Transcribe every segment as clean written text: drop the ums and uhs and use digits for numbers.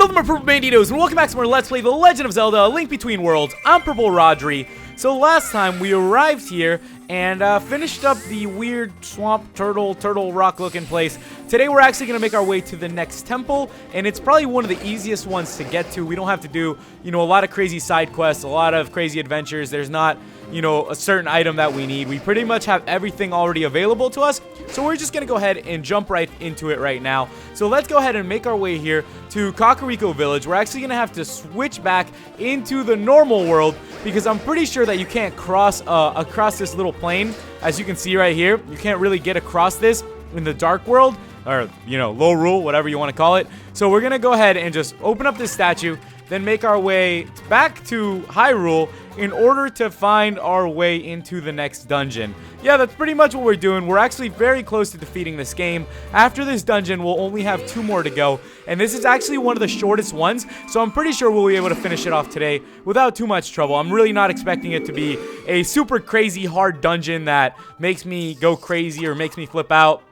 Hello there, my Purple Banditos, and welcome back to more Let's Play The Legend of Zelda, A Link Between Worlds. I'm PurpleRodri. So last time we arrived here and finished up the weird swamp turtle rock looking place. Today we're actually going to make our way to the next temple, and it's probably one of the easiest ones to get to. We don't have to do, a lot of crazy side quests, a lot of crazy adventures. There's not, a certain item that we need. We pretty much have everything already available to us, so we're just going to go ahead and jump right into it right now. So let's go ahead and make our way here to Kakariko Village. We're actually going to have to switch back into the normal world because I'm pretty sure that you can't cross across this little plane. As you can see right here, you can't really get across this in the dark world, or low rule, whatever you want to call it. So we're gonna go ahead and just open up this statue, then make our way back to Hyrule in order to find our way into the next dungeon. Yeah, that's pretty much what we're doing. We're actually very close to defeating this game. After this dungeon, we'll only have 2 more to go, and this is actually one of the shortest ones, so I'm pretty sure we'll be able to finish it off today without too much trouble. I'm really not expecting it to be a super crazy hard dungeon that makes me go crazy or makes me flip out.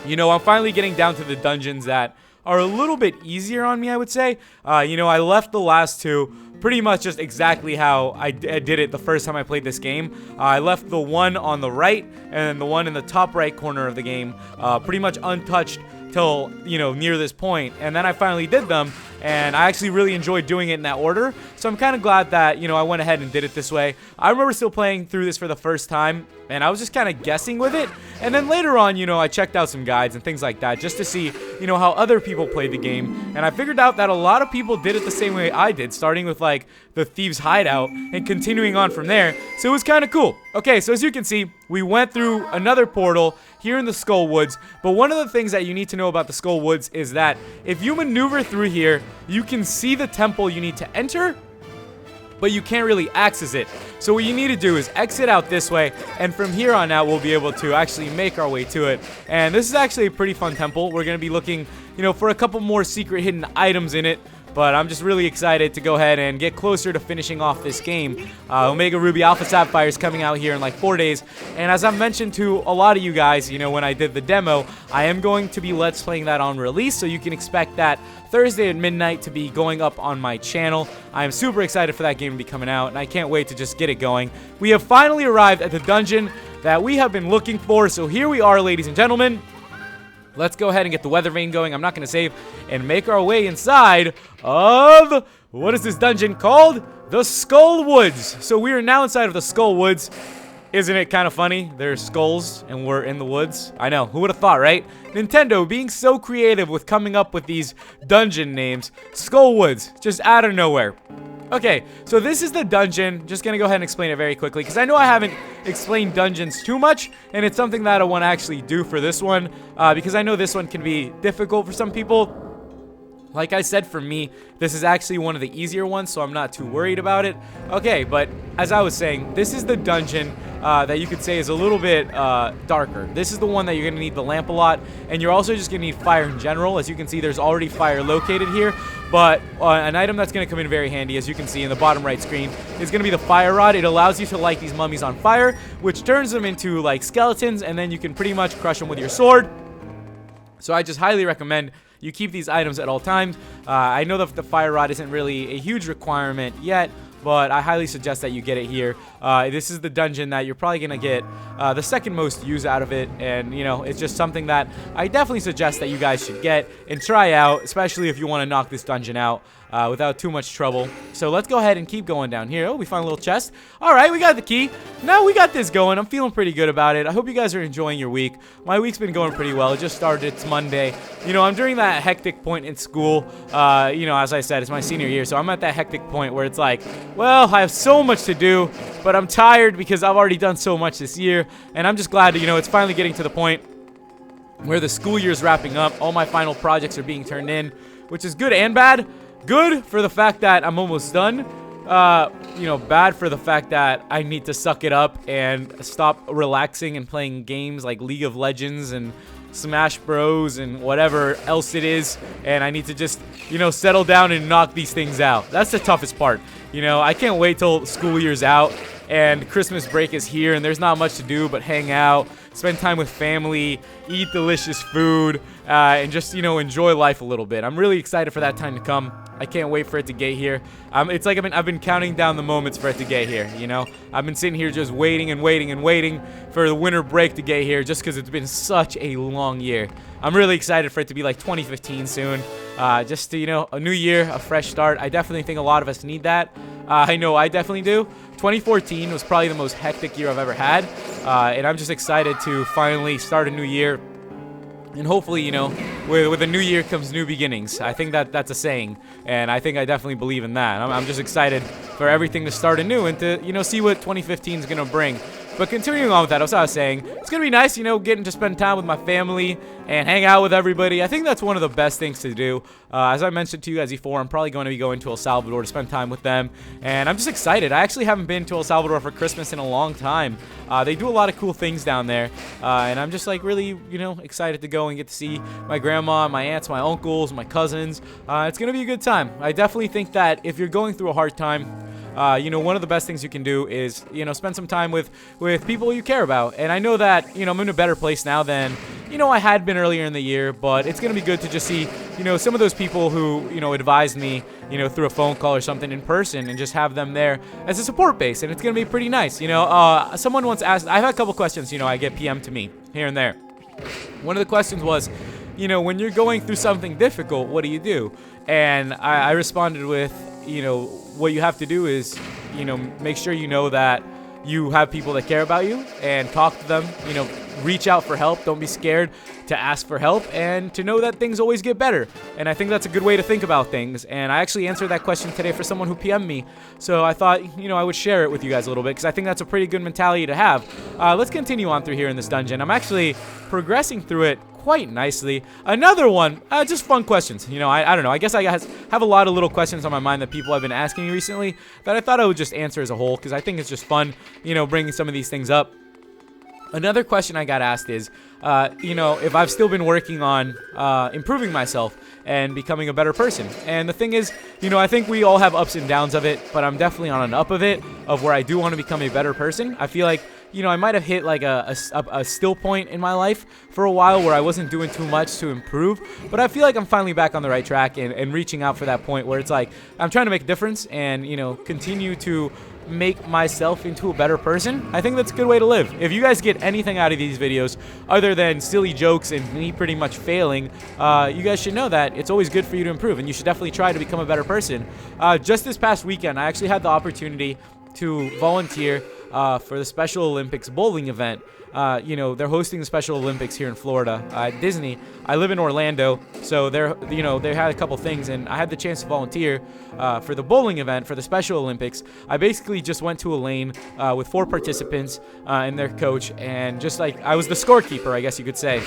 I'm finally getting down to the dungeons that are a little bit easier on me, I would say. I left the last 2 pretty much just exactly how I did it the first time I played this game. I left the one on the right and the one in the top right corner of the game pretty much untouched till, near this point. And then I finally did them, and I actually really enjoyed doing it in that order. So I'm kind of glad that, I went ahead and did it this way. I remember still playing through this for the first time, and I was just kind of guessing with it. And then later on, I checked out some guides and things like that just to see, how other people played the game. And I figured out that a lot of people did it the same way I did, starting with, like, the Thieves' Hideout and continuing on from there. So it was kind of cool. Okay, so as you can see, we went through another portal here in the Skull Woods. But one of the things that you need to know about the Skull Woods is that if you maneuver through here, you can see the temple you need to enter, but you can't really access it. So what you need to do is exit out this way, and from here on out we'll be able to actually make our way to it. And this is actually a pretty fun temple. We're going to be looking, for a couple more secret hidden items in it. But I'm just really excited to go ahead and get closer to finishing off this game. Omega Ruby Alpha Sapphire is coming out here in like 4 days. And as I mentioned to a lot of you guys, when I did the demo, I am going to be Let's Playing that on release. So you can expect that Thursday at midnight to be going up on my channel. I am super excited for that game to be coming out, and I can't wait to just get it going. We have finally arrived at the dungeon that we have been looking for. So here we are, ladies and gentlemen. Let's go ahead and get the weather vane going. I'm not going to save, and make our way inside of, what is this dungeon called? The Skull Woods. So we are now inside of the Skull Woods. Isn't it kind of funny? There's skulls and we're in the woods. I know, who would have thought, right? Nintendo being so creative with coming up with these dungeon names. Skull Woods, just out of nowhere. Okay, so this is the dungeon. Just gonna go ahead and explain it very quickly because I know I haven't explained dungeons too much, and it's something that I want to actually do for this one because I know this one can be difficult for some people. Like I said, for me, this is actually one of the easier ones, so I'm not too worried about it. Okay, but as I was saying, this is the dungeon that you could say is a little bit darker. This is the one that you're going to need the lamp a lot, and you're also just going to need fire in general. As you can see, there's already fire located here, but an item that's going to come in very handy, as you can see in the bottom right screen, is going to be the fire rod. It allows you to light these mummies on fire, which turns them into like skeletons, and then you can pretty much crush them with your sword. So I just highly recommend you keep these items at all times. I know that the fire rod isn't really a huge requirement yet, but I highly suggest that you get it here. This is the dungeon that you're probably going to get the second most use out of it, and it's just something that I definitely suggest that you guys should get and try out, especially if you want to knock this dungeon out without too much trouble. So let's go ahead and keep going down here. Oh, we found a little chest. Alright, we got the key. Now we got this going. I'm feeling pretty good about it. I hope you guys are enjoying your week. My week's been going pretty well. It just started. It's Monday. I'm during that hectic point in school. As I said, it's my senior year, so I'm at that hectic point where it's like, well, I have so much to do, but I'm tired because I've already done so much this year, and I'm just glad that, it's finally getting to the point where the school year is wrapping up. All my final projects are being turned in, which is good and bad. Good for the fact that I'm almost done. Bad for the fact that I need to suck it up and stop relaxing and playing games like League of Legends and Smash Bros and whatever else it is, and I need to just, settle down and knock these things out. That's the toughest part. I can't wait till school year's out and Christmas break is here, and there's not much to do but hang out, spend time with family, eat delicious food, and just, you know, enjoy life a little bit. I'm really excited for that time to come. I can't wait for it to get here. It's like I've been counting down the moments for it to get here, you know? I've been sitting here just waiting and waiting and waiting for the winter break to get here just because it's been such a long year. I'm really excited for it to be like 2015 soon. Just to, you know, a new year, a fresh start. I definitely think a lot of us need that. I know I definitely do. 2014 was probably the most hectic year I've ever had. And I'm just excited to finally start a new year. And hopefully, you know, with a new year comes new beginnings. I think that's a saying, and I think I definitely believe in that. I'm just excited for everything to start anew and to, you know, see what 2015 is going to bring. But continuing on with that, as I was saying, it's going to be nice, you know, getting to spend time with my family and hang out with everybody. I think that's one of the best things to do. As I mentioned to you guys before, I'm probably going to be going to El Salvador to spend time with them. And I'm just excited. I actually haven't been to El Salvador for Christmas in a long time. They do a lot of cool things down there. And I'm just like really, you know, excited to go and get to see my grandma, my aunts, my uncles, my cousins. It's going to be a good time. I definitely think that if you're going through a hard time, you know, one of the best things you can do is, you know, spend some time with people you care about. And I know that, you know, I'm in a better place now than, you know, I had been earlier in the year, but it's going to be good to just see, you know, some of those people who, you know, advised me, you know, through a phone call or something in person and just have them there as a support base. And it's going to be pretty nice. You know, someone once asked, I've had a couple questions, you know, I get PM to me here and there. One of the questions was, you know, when you're going through something difficult, what do you do? And I responded with, you know, what you have to do is, you know, make sure you know that you have people that care about you and talk to them, you know, reach out for help. Don't be scared to ask for help and to know that things always get better. And I think that's a good way to think about things. And I actually answered that question today for someone who PM'd me. So I thought, you know, I would share it with you guys a little bit because I think that's a pretty good mentality to have. Let's continue on through here in this dungeon. I'm actually progressing through it quite nicely. Another one, just fun questions. You know, I don't know. I guess I have a lot of little questions on my mind that people have been asking me recently that I thought I would just answer as a whole because I think it's just fun, you know, bringing some of these things up. Another question I got asked is, you know, if I've still been working on improving myself and becoming a better person. And the thing is, you know, I think we all have ups and downs of it, but I'm definitely on an up of it, of where I do want to become a better person. I feel like, you know, I might have hit like a still point in my life for a while where I wasn't doing too much to improve, but I feel like I'm finally back on the right track and reaching out for that point where it's like I'm trying to make a difference and, you know, continue to make myself into a better person. I think that's a good way to live. If you guys get anything out of these videos other than silly jokes and me pretty much failing, you guys should know that it's always good for you to improve and you should definitely try to become a better person. Just this past weekend, I actually had the opportunity to volunteer for the Special Olympics bowling event. You know, they're hosting the Special Olympics here in Florida at Disney. I live in Orlando, so you know, they had a couple things, and I had the chance to volunteer for the bowling event for the Special Olympics. I basically just went to a lane with 4 participants and their coach, and just like I was the scorekeeper, I guess you could say.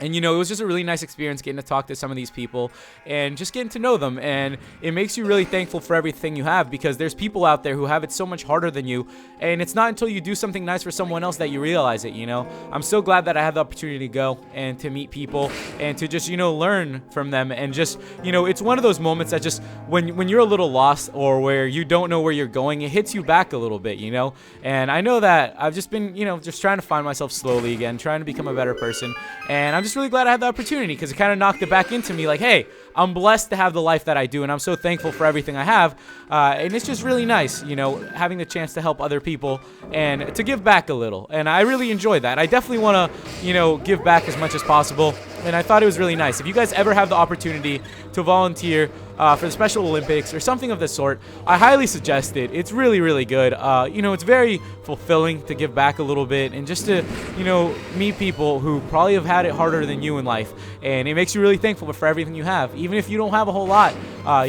And, you know, it was just a really nice experience getting to talk to some of these people and just getting to know them. And it makes you really thankful for everything you have because there's people out there who have it so much harder than you. And it's not until you do something nice for someone else that you realize it, you know. I'm so glad that I had the opportunity to go and to meet people and to just, you know, learn from them. And just, you know, it's one of those moments that just when you're a little lost or where you don't know where you're going, it hits you back a little bit, you know. And I know that I've just been, you know, just trying to find myself slowly again, trying to become a better person. And I'm just really glad I had the opportunity because it kind of knocked it back into me like, hey, I'm blessed to have the life that I do and I'm so thankful for everything I have. And it's just really nice, you know, having the chance to help other people and to give back a little. And I really enjoyed that. I definitely want to, you know, give back as much as possible. And I thought it was really nice. If you guys ever have the opportunity to volunteer for the Special Olympics or something of the sort, I highly suggest it. It's really, really good. You know, it's very fulfilling to give back a little bit and just to, you know, meet people who probably have had it harder than you in life. And it makes you really thankful for everything you have. Even if you don't have a whole lot,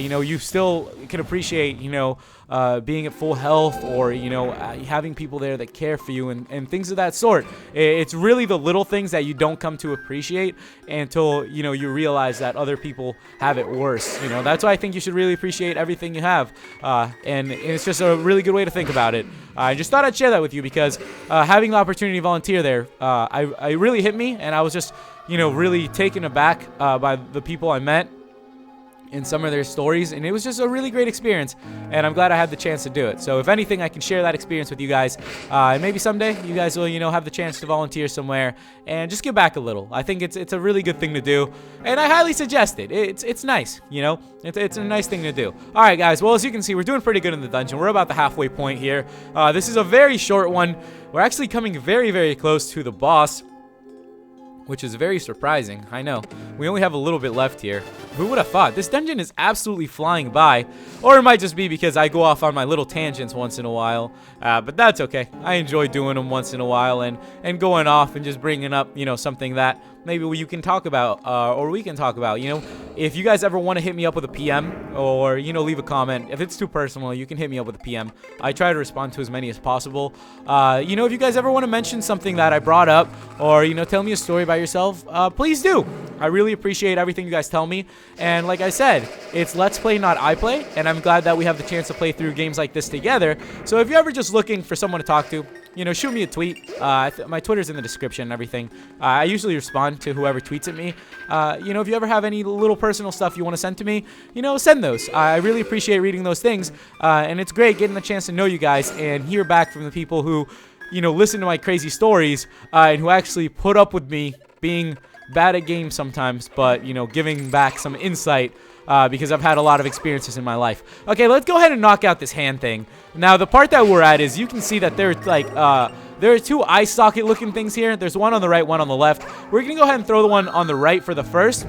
you know, you still can appreciate, you know, being at full health or, you know, having people there that care for you and things of that sort. It's really the little things that you don't come to appreciate until, you know, you realize that other people have it worse. You know, that's why I think you should really appreciate everything you have. And it's just a really good way to think about it. I just thought I'd share that with you because having the opportunity to volunteer there, I really hit me and I was just, you know, really taken aback by the people I met. in some of their stories, and it was just a really great experience, and I'm glad I had the chance to do it. So if anything, I can share that experience with you guys, and maybe someday you guys will, have the chance to volunteer somewhere and just give back a little. I think it's a really good thing to do, and I highly suggest it. It's nice, it's a nice thing to do. All right, guys, well, as you can see, we're doing pretty good in the dungeon. We're about the halfway point here. This is a very short one. We're actually coming very, very close to the boss, which is very surprising. I know. We only have a little bit left here. Who would have thought? This dungeon is absolutely flying by. Or it might just be because I go off on my little tangents once in a while. But that's okay. I enjoy doing them once in a while and going off and just bringing up, something that maybe you can talk about or we can talk about. If you guys ever want to hit me up with a PM or, leave a comment. If it's too personal, you can hit me up with a PM. I try to respond to as many as possible. If you guys ever want to mention something that I brought up or, tell me a story about yourself, please do. I really appreciate everything you guys tell me. And like I said, it's Let's Play, not I Play. And I'm glad that we have the chance to play through games like this together. So if you're ever just looking for someone to talk to, shoot me a tweet. My Twitter's in the description and everything. I usually respond to whoever tweets at me. If you ever have any little personal stuff you want to send to me, send those. I really appreciate reading those things. And it's great getting the chance to know you guys and hear back from the people who, listen to my crazy stories and who actually put up with me being bad at games sometimes, but, giving back some insight because I've had a lot of experiences in my life. Okay, let's go ahead and knock out this hand thing. Now, the part that we're at is you can see that there's there are two eye socket looking things here. There's one on the right, one on the left. We're going to go ahead and throw the one on the right for the first.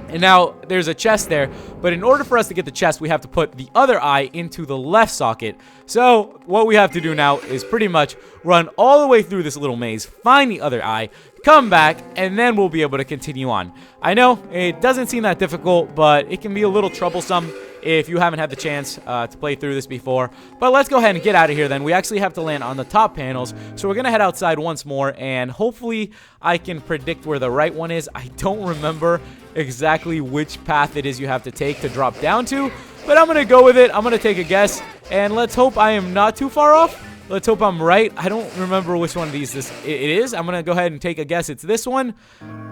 And now there's a chest there, but in order for us to get the chest, we have to put the other eye into the left socket. So what we have to do now is pretty much run all the way through this little maze, find the other eye, come back, and then we'll be able to continue on. I know it doesn't seem that difficult, but it can be a little troublesome if you haven't had the chance to play through this before. But let's go ahead and get out of here then. We actually have to land on the top panels, so we're going to head outside once more, and hopefully I can predict where the right one is. I don't remember exactly which path it is you have to take to drop down to, but I'm going to go with it. I'm going to take a guess, and let's hope I am not too far off. Let's hope I'm right. I don't remember which one of these it is. I'm going to go ahead and take a guess. It's this one.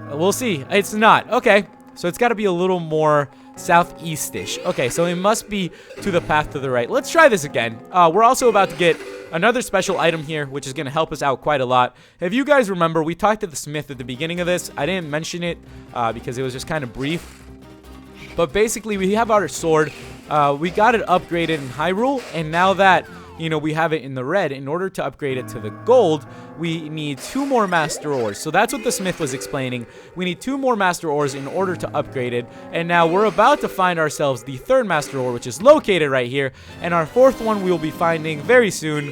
We'll see. It's not. Okay, so it's got to be a little more southeast-ish. Okay, so it must be to the path to the right. Let's try this again. We're also about to get another special item here, which is going to help us out quite a lot. If you guys remember, we talked to the smith at the beginning of this. I didn't mention it because it was just kind of brief. But basically, we have our sword. We got it upgraded in Hyrule, and now that we have it in the red, in order to upgrade it to the gold, we need 2 more master ores. So that's what the smith was explaining. We need 2 more master ores in order to upgrade it. And now we're about to find ourselves the 3rd master ore, which is located right here. And our 4th one we will be finding very soon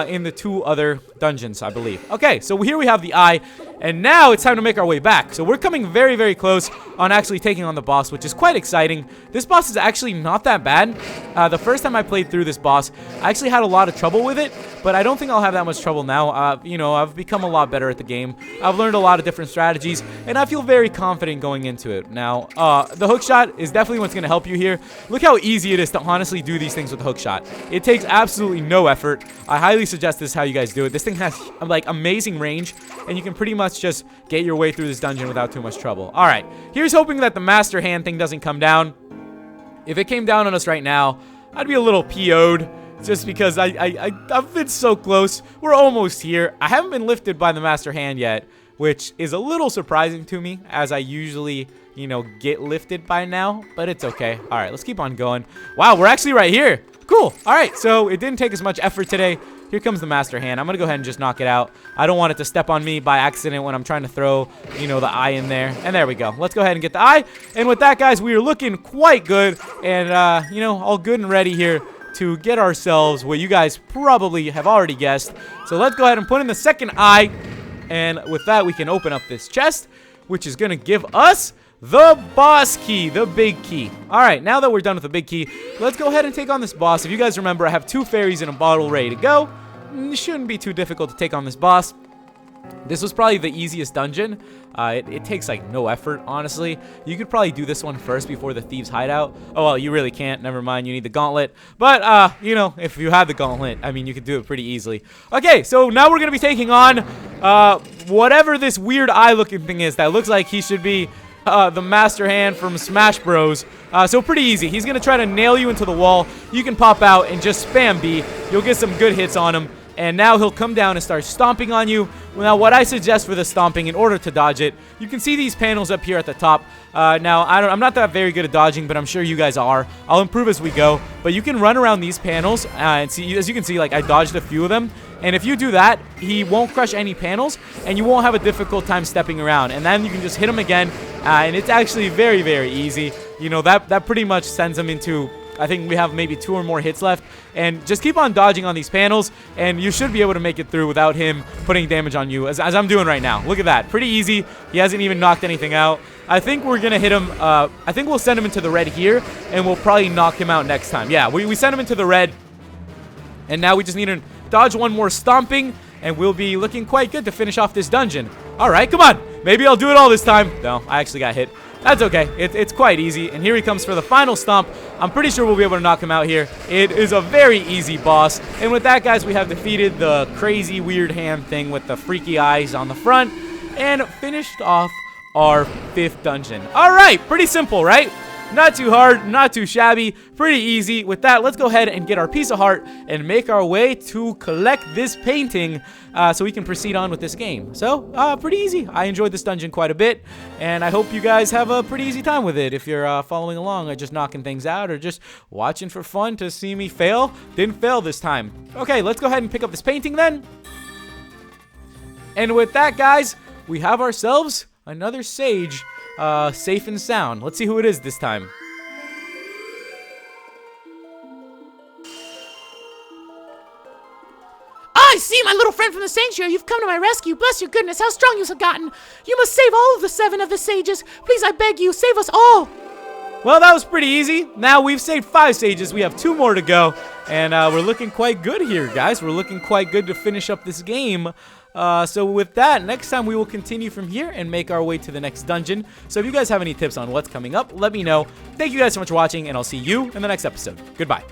in the 2 other dungeons, I believe. Okay, so here we have the eye. And now it's time to make our way back. So we're coming very, very close on actually taking on the boss, which is quite exciting. This boss is actually not that bad. The first time I played through this boss, I actually had a lot of trouble with it, but I don't think I'll have that much trouble now. I've become a lot better at the game. I've learned a lot of different strategies, and I feel very confident going into it. Now, the hook shot is definitely what's going to help you here. Look how easy it is to honestly do these things with the hook shot. It takes absolutely no effort. I highly suggest this is how you guys do it. This thing has, like, amazing range, and you can pretty much just get your way through this dungeon without too much trouble. All right, here's hoping that the master hand thing doesn't come down. If it came down on us right now, I'd be a little PO'd just because I've been so close. We're almost here. I haven't been lifted by the master hand yet, which is a little surprising to me, as I usually, get lifted by now, but it's okay. All right, let's keep on going. Wow, we're actually right here. Cool. All right, so it didn't take as much effort today. Here comes the master hand. I'm going to go ahead and just knock it out. I don't want it to step on me by accident when I'm trying to throw, the eye in there. And there we go. Let's go ahead and get the eye. And with that, guys, we are looking quite good and, all good and ready here to get ourselves what you guys probably have already guessed. So let's go ahead and put in the 2nd eye. And with that, we can open up this chest, which is going to give us the boss key, the big key. All right, now that we're done with the big key, let's go ahead and take on this boss. If you guys remember, I have 2 fairies in a bottle ready to go. It shouldn't be too difficult to take on this boss. This was probably the easiest dungeon. It takes like no effort, honestly. You could probably do this one first before the thieves' hideout. Oh, well, you really can't. Never mind. You need the gauntlet. But, if you have the gauntlet, I mean, you could do it pretty easily. Okay, so now we're going to be taking on whatever this weird eye-looking thing is that looks like he should be the Master Hand from Smash Bros. So pretty easy. He's going to try to nail you into the wall. You can pop out and just spam B. You'll get some good hits on him. And now he'll come down and start stomping on you. Now, what I suggest for the stomping, in order to dodge it, you can see these panels up here at the top. Now, I'm not that very good at dodging, but I'm sure you guys are. I'll improve as we go. But you can run around these panels, and see, as you can see, like, I dodged a few of them. And if you do that, he won't crush any panels, and you won't have a difficult time stepping around. And then you can just hit him again, and it's actually very, very easy. You know, that pretty much sends him into... I think we have maybe 2 or more hits left. And just keep on dodging on these panels, and you should be able to make it through without him putting damage on you, as I'm doing right now. Look at that. Pretty easy. He hasn't even knocked anything out. I think we're going to hit him. I think we'll send him into the red here, and we'll probably knock him out next time. Yeah, we sent him into the red, and now we just need to dodge one more stomping, and we'll be looking quite good to finish off this dungeon. All right, come on. Maybe I'll do it all this time. No, I actually got hit. That's okay. It's quite easy. And here he comes for the final stomp. I'm pretty sure we'll be able to knock him out here. It is a very easy boss. And with that, guys, we have defeated the crazy weird hand thing with the freaky eyes on the front and finished off our 5th dungeon. All right. Pretty simple, right? Not too hard, not too shabby, pretty easy. With that, let's go ahead and get our piece of heart and make our way to collect this painting so we can proceed on with this game. So, pretty easy. I enjoyed this dungeon quite a bit, and I hope you guys have a pretty easy time with it if you're following along or just knocking things out or just watching for fun to see me fail. Didn't fail this time. Okay, let's go ahead and pick up this painting then. And with that, guys, we have ourselves another sage safe and sound. Let's see who it is this time. I see, my little friend from the sanctuary. You've come to my rescue. Bless your goodness, how strong you have gotten. You must save all of the 7 of the sages. Please, I beg you, save us all. Well, that was pretty easy. Now we've saved 5 sages. We have 2 more to go. And we're looking quite good here, guys. We're looking quite good to finish up this game. So with that, next time we will continue from here and make our way to the next dungeon. So if you guys have any tips on what's coming up, let me know. Thank you guys so much for watching, and I'll see you in the next episode. Goodbye.